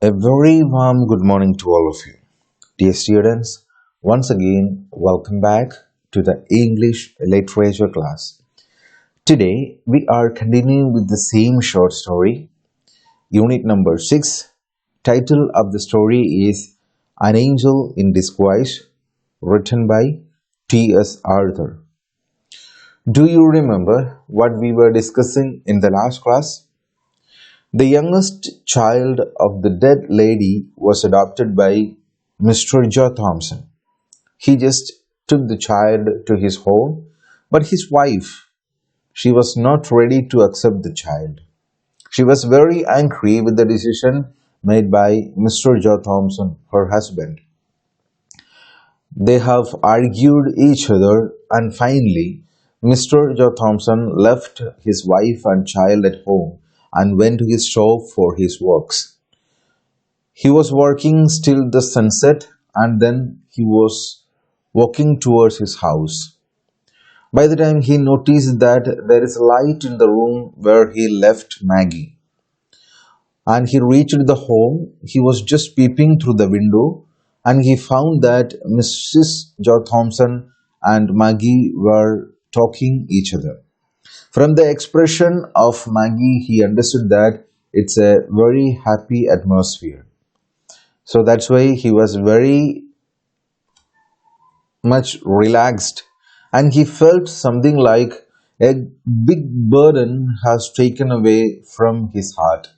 A very warm good morning to all of you. Dear students, once again, welcome back to the English literature class. Today, we are continuing with the same short story, unit number 6. Title of the story is An Angel in Disguise, written by T.S. Arthur. Do you remember what we were discussing in the last class? The youngest child of the dead lady was adopted by Mr. Joe Thompson. He just took the child to his home, but his wife, she was not ready to accept the child. She was very angry with the decision made by Mr. Joe Thompson, her husband. They have argued each other, and finally Mr. Joe Thompson left his wife and child at home and went to his shop for his works. He was working till the sunset, and then he was walking towards his house. By the time he noticed that there is light in the room where he left Maggie, and he reached the home, he was just peeping through the window, and he found that Mrs. Joe Thompson and Maggie were talking each other. From the expression of Maggie, he understood that it's a very happy atmosphere. So that's why he was very much relaxed, and he felt something like a big burden has taken away from his heart.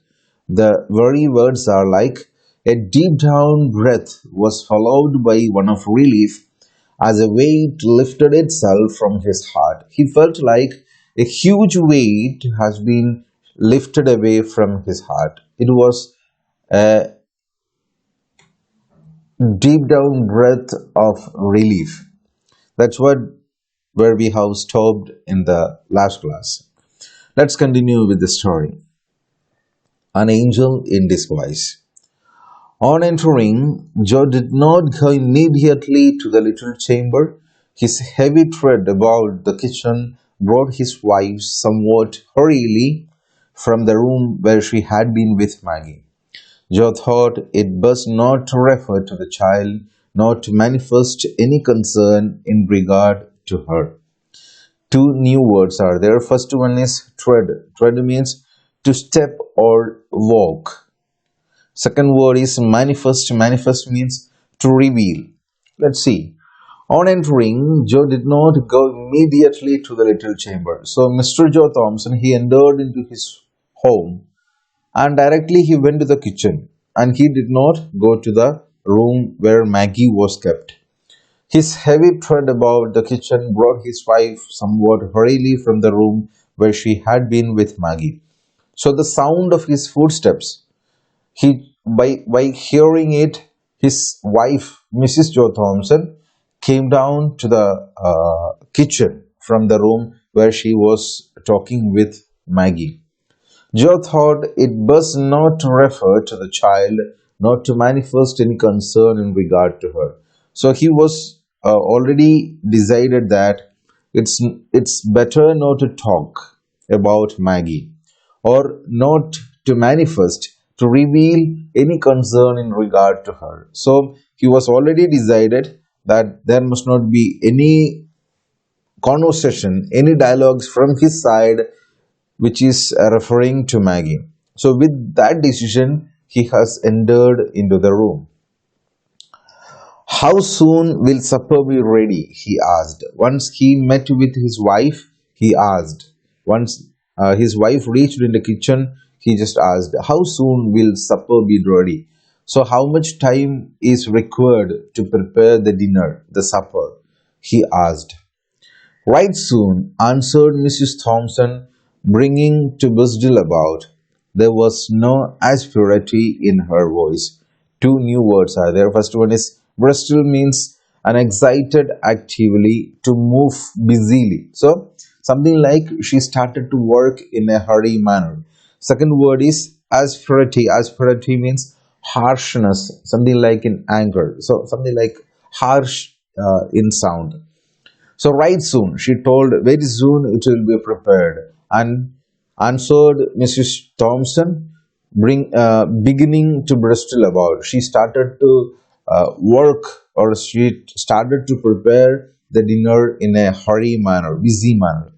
The very words are like a deep down breath was followed by one of relief as a weight lifted itself from his heart. He felt like a huge weight has been lifted away from his heart. It was a deep down breath of relief. That's what where we have stopped in the last class. Let's continue with the story. An angel in disguise. On entering, Joe did not go immediately to the little chamber. His heavy tread about the kitchen brought his wife somewhat hurriedly from the room where she had been with Maggie. Joe thought it best not to refer to the child, nor to manifest any concern in regard to her. Two new words are there. First one is tread. Tread means to step or walk. Second word is manifest. Manifest means to reveal. Let's see. On entering, Joe did not go immediately to the little chamber. So Mr. Joe Thompson, he entered into his home, and directly he went to the kitchen, and he did not go to the room where Maggie was kept. His heavy tread about the kitchen brought his wife somewhat hurriedly from the room where she had been with Maggie. So the sound of his footsteps, by hearing it, his wife, Mrs. Joe Thompson, came down to the kitchen from the room where she was talking with Maggie. Joe thought it best not to refer to the child, not to manifest any concern in regard to her. So he was already decided that it's better not to talk about Maggie, or not to manifest, to reveal any concern in regard to her. So he was already decided that there must not be any conversation, any dialogues from his side which is referring to Maggie. So, with that decision, he has entered into the room. How soon will supper be ready? He asked. Once he met with his wife, he asked. Once his wife reached in the kitchen, he just asked, how soon will supper be ready? So, how much time is required to prepare the dinner, the supper? He asked. Right soon, answered Mrs. Thompson, bringing to Busdale about. There was no asperity in her voice. Two new words are there. First one is Bristol means an excited actively, to move busily. So something like she started to work in a hurry manner. Second word is asperity. Asperity means harshness, something like in anger. So something like harsh in sound. So right soon, she told, very soon it will be prepared. And answered Mrs. Thompson, beginning to bristle about. She started to work, or she started to prepare the dinner in a hurry manner, busy manner.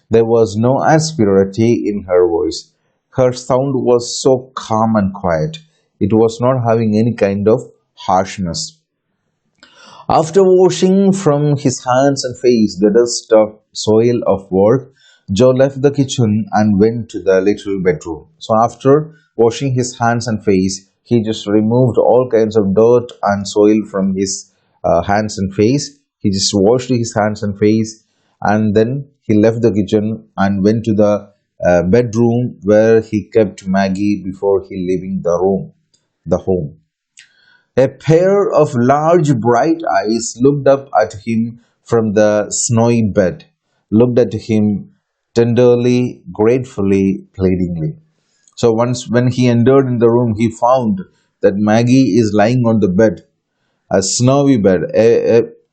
There was no asperity in her voice. Her sound was so calm and quiet. It was not having any kind of harshness. After washing from his hands and face the dust of soil of work, Joe left the kitchen and went to the little bedroom. So after washing his hands and face, he just removed all kinds of dirt and soil from his hands and face. He just washed his hands and face, and then he left the kitchen and went to the bedroom where he kept Maggie before he leaving the home. A pair of large bright eyes looked up at him from the snowy bed, looked at him tenderly, gratefully, pleadingly. So once when he entered in the room, he found that Maggie is lying on the bed, a snowy bed.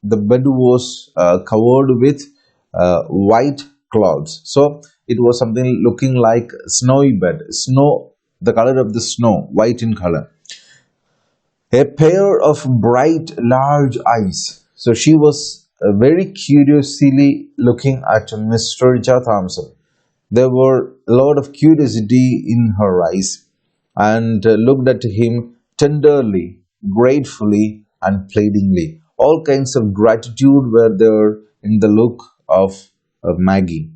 The bed was covered with white clouds. So it was something looking like snowy bed, snow, the color of the snow, white in color. A pair of bright, large eyes. So she was very curiously looking at Mr. Thompson. There were a lot of curiosity in her eyes, and looked at him tenderly, gratefully, and pleadingly. All kinds of gratitude were there in the look of Maggie.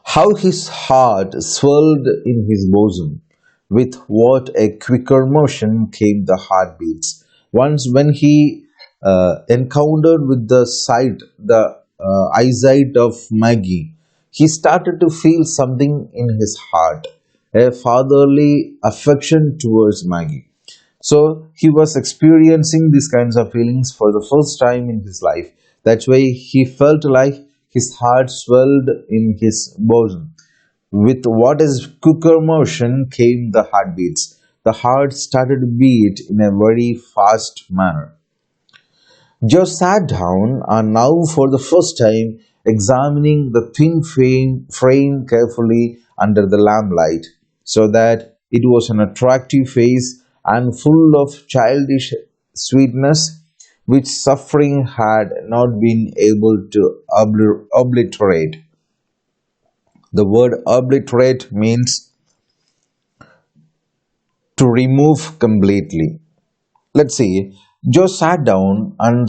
How his heart swelled in his bosom! With what a quicker motion came the heartbeats. Once when he encountered with the eyesight of Maggie, he started to feel something in his heart, a fatherly affection towards Maggie. So he was experiencing these kinds of feelings for the first time in his life. That's why he felt like his heart swelled in his bosom. With what is quicker motion came the heartbeats. The heart started to beat in a very fast manner. Joe sat down and now for the first time examining the thin frame carefully under the lamplight, so that it was an attractive face and full of childish sweetness which suffering had not been able to obliterate. The word obliterate means to remove completely. Let's see. Joe sat down and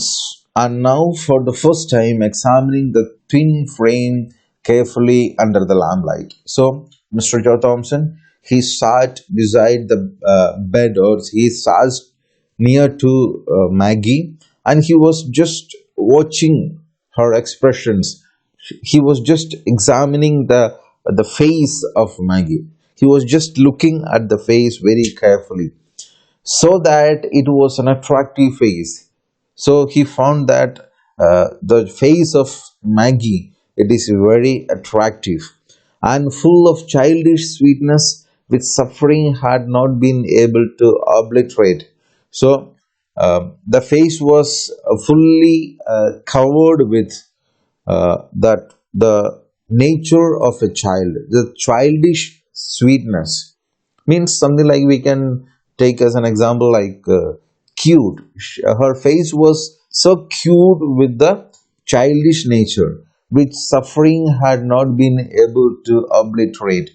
now for the first time examining the twin frame carefully under the lamplight. So, Mr. Joe Thompson, he sat beside the bed, or he sat near to Maggie, and he was just watching her expressions. He was just examining the face of Maggie. He was just looking at the face very carefully, so that it was an attractive face. So he found that the face of Maggie, it is very attractive and full of childish sweetness which suffering had not been able to obliterate. So the face was fully covered with that the nature of a child, the childish sweetness, means something like we can take as an example like cute. Her face was so cute with the childish nature which suffering had not been able to obliterate,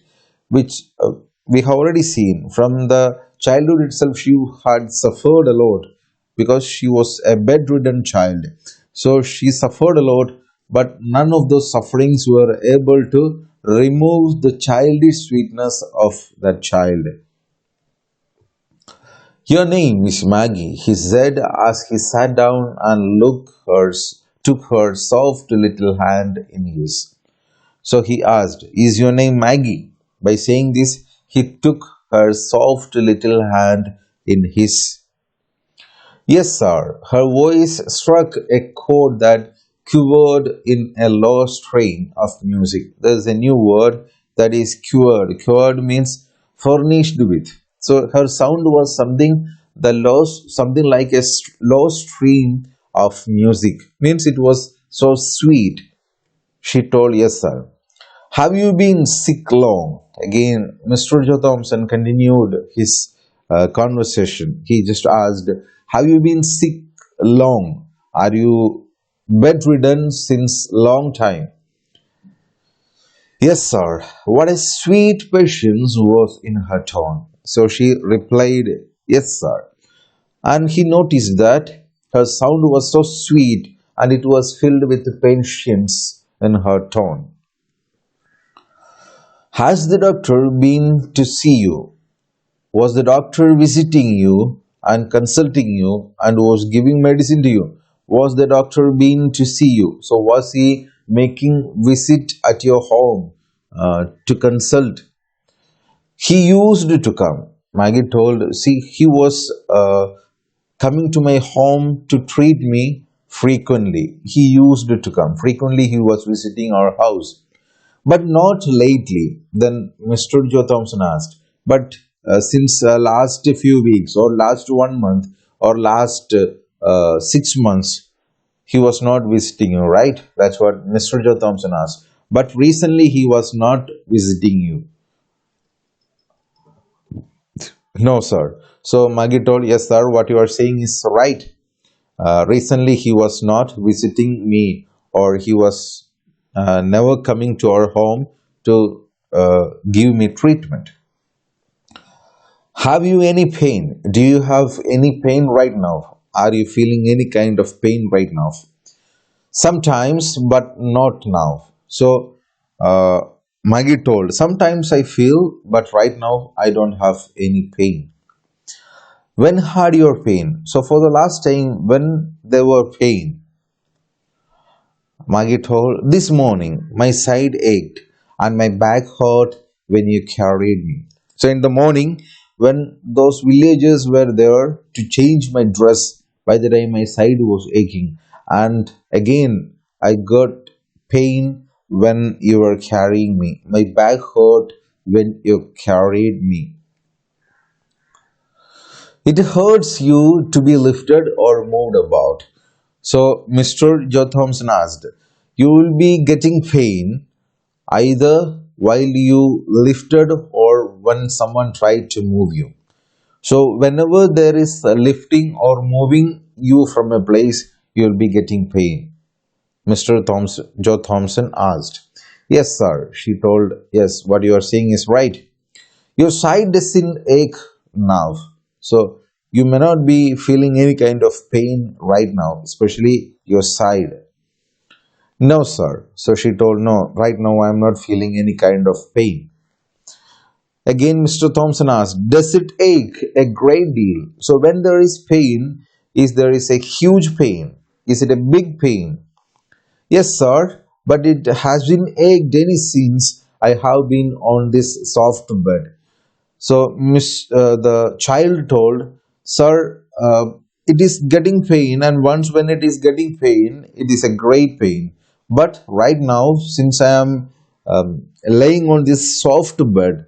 which we have already seen from the childhood itself. She had suffered a lot because she was a bedridden child, so she suffered a lot, but none of those sufferings were able to remove the childish sweetness of that child. Your name is Maggie, he said as he sat down and took her soft little hand in his. So he asked, is your name Maggie? By saying this, he took her soft little hand in his. Yes, sir. Her voice struck a chord that quivered in a low strain of music. There's a new word that is quivered. Quivered means furnished with. So her sound was something like a low stream of music. Means it was so sweet. She told, yes, sir. Have you been sick long? Again, Mr. Joe Thompson continued his conversation. He just asked, have you been sick long? Are you bedridden since long time? Yes, sir. What a sweet patience was in her tone. So she replied, yes, sir. And he noticed that her sound was so sweet and it was filled with patience in her tone. Has the doctor been to see you? Was the doctor visiting you and consulting you and was giving medicine to you? Was the doctor been to see you? So was he making visit at your home to consult? He used to come. Maggie told, see, he was coming to my home to treat me frequently. He used to come. Frequently he was visiting our house. But not lately. Then Mr. Joe Thompson asked, but since last few weeks or last 1 month or last 6 months, he was not visiting you, right? That's what Mr. Joe Thompson asked. But recently he was not visiting you. No, sir. So Maggie told, yes, sir, what you are saying is right. Recently he was not visiting me or he was never coming to our home to give me treatment. Have you any pain? Do you have any pain right now? Are you feeling any kind of pain right now? Sometimes, but not now. So, Maggie told, sometimes I feel, but right now I don't have any pain. When had your pain? So, for the last time, when there were pain, Maggie told, this morning my side ached and my back hurt when you carried me. So in the morning, when those villagers were there to change my dress, by the time my side was aching, and again I got pain when you were carrying me. My back hurt when you carried me. It hurts you to be lifted or moved about. So Mr. Joe Thompson asked, you will be getting pain either while you lifted or when someone tried to move you. So whenever there is a lifting or moving you from a place, you will be getting pain. Mr. Joe Thompson asked. Yes, sir. She told, yes, what you are saying is right. Your side doesn't ache now. So you may not be feeling any kind of pain right now, especially your side. No, sir. So she told, no, right now I am not feeling any kind of pain. Again, Mr. Thompson asked, does it ache a great deal? So when there is pain, is there is a huge pain? Is it a big pain? Yes, sir, but it has been ached any since I have been on this soft bed. So the child told, sir, it is getting pain, and once when it is getting pain, it is a great pain. But right now, since I am laying on this soft bed,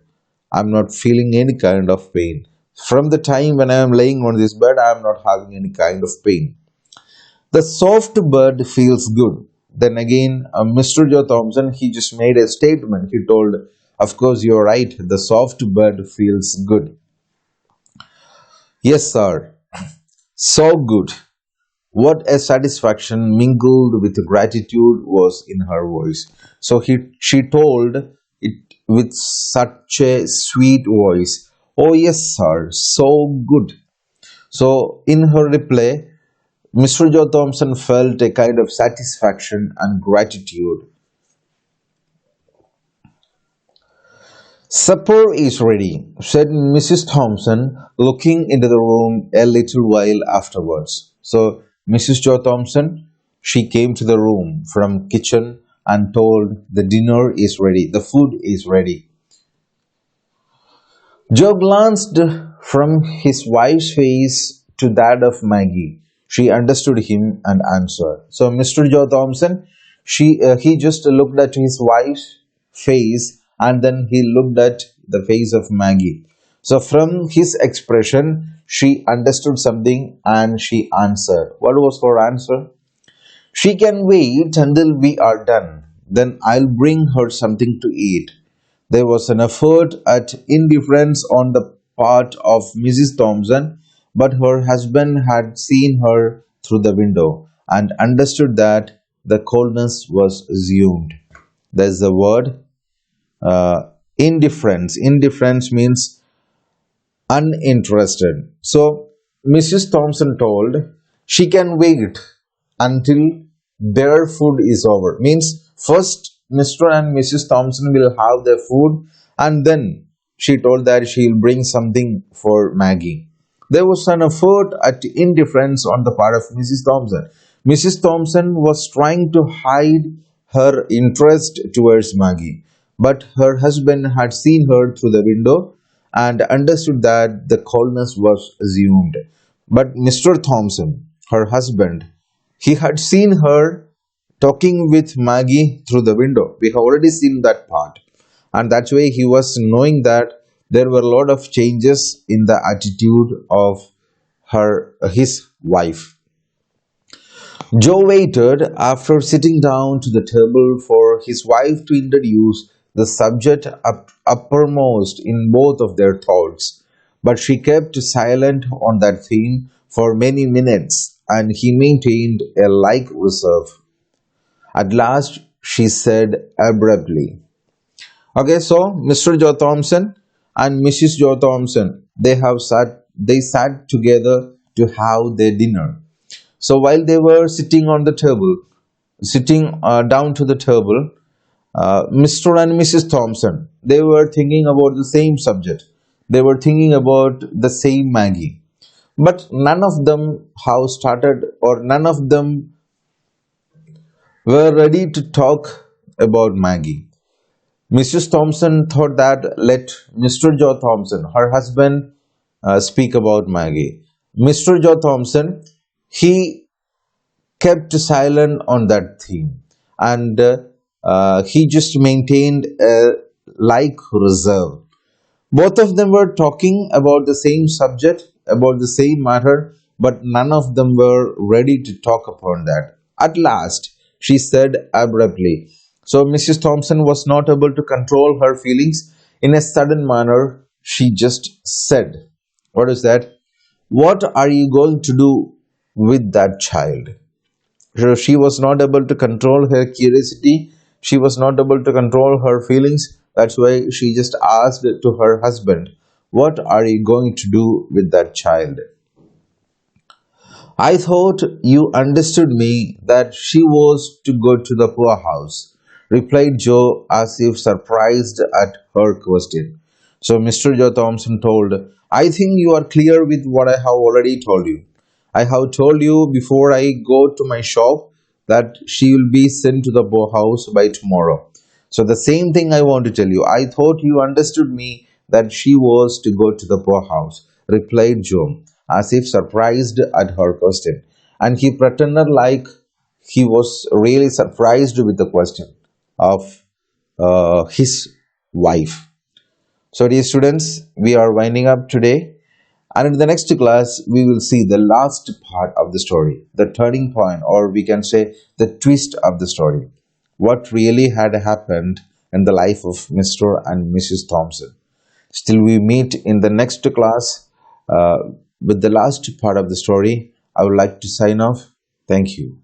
I am not feeling any kind of pain. From the time when I am laying on this bed, I am not having any kind of pain. The soft bed feels good. Then again, Mr. Joe Thompson, he just made a statement. He told, of course, you're right, the soft bed feels good. Yes, sir, so good. What a satisfaction mingled with gratitude was in her voice. So she told it with such a sweet voice, oh, yes, sir, so good. So in her reply, Mr. Joe Thompson felt a kind of satisfaction and gratitude. Supper is ready, said Mrs. Thompson, looking into the room a little while afterwards. So Mrs. Joe Thompson, she came to the room from kitchen and told the dinner is ready, the food is ready. Joe glanced from his wife's face to that of Maggie. She understood him and answered. So Mr. Joe Thompson, he just looked at his wife's face and then he looked at the face of Maggie. So from his expression, she understood something and she answered. What was her answer? She can wait until we are done. then I'll bring her something to eat. There was an effort at indifference on the part of Mrs. Thompson, but her husband had seen her through the window and understood that the coldness was assumed. There's the word indifference. Indifference means uninterested. So Mrs. Thompson told she can wait until their food is over. Means first Mr. and Mrs. Thompson will have their food, and then she told that she'll bring something for Maggie. There was an effort at indifference on the part of Mrs. Thompson. Mrs. Thompson was trying to hide her interest towards Maggie, but her husband had seen her through the window and understood that the coldness was assumed. But Mr. Thompson, her husband, he had seen her talking with Maggie through the window. We have already seen that part. And that's why he was knowing that there were a lot of changes in the attitude of his wife. Joe waited after sitting down to the table for his wife to introduce the subject uppermost in both of their thoughts, but she kept silent on that theme for many minutes, and he maintained a like reserve. At last, she said abruptly, "Okay, so Mr. Joe Thompson and Mrs. Joe Thompson, they sat together to have their dinner. So while they were sitting down to the table, Mr. and Mrs. Thompson, they were thinking about the same subject. They were thinking about the same Maggie. But none of them have started, or none of them were ready to talk about Maggie. Mrs. Thompson thought that let Mr. Joe Thompson, her husband, speak about Maggie. Mr. Joe Thompson, he kept silent on that theme, and he just maintained a like reserve. Both of them were talking about the same subject, about the same matter, but none of them were ready to talk upon that. At last, she said abruptly. So Mrs. Thompson was not able to control her feelings. In a sudden manner, she just said, "What is that? What are you going to do with that child?" So she was not able to control her curiosity. She was not able to control her feelings. That's why she just asked to her husband, "What are you going to do with that child?" "I thought you understood me that she was to go to the poorhouse," replied Joe as if surprised at her question. So Mr. Joe Thompson told, "I think you are clear with what I have already told you. I have told you before I go to my shop that she will be sent to the poorhouse by tomorrow. So the same thing I want to tell you. I thought you understood me that she was to go to the poorhouse," replied Joe, as if surprised at her question. And he pretended like he was really surprised with the question of his wife. So, dear students, we are winding up today. And in the next class, we will see the last part of the story, the turning point, or we can say the twist of the story. What really had happened in the life of Mr. and Mrs. Thompson. Still, we meet in the next class with the last part of the story. I would like to sign off. Thank you.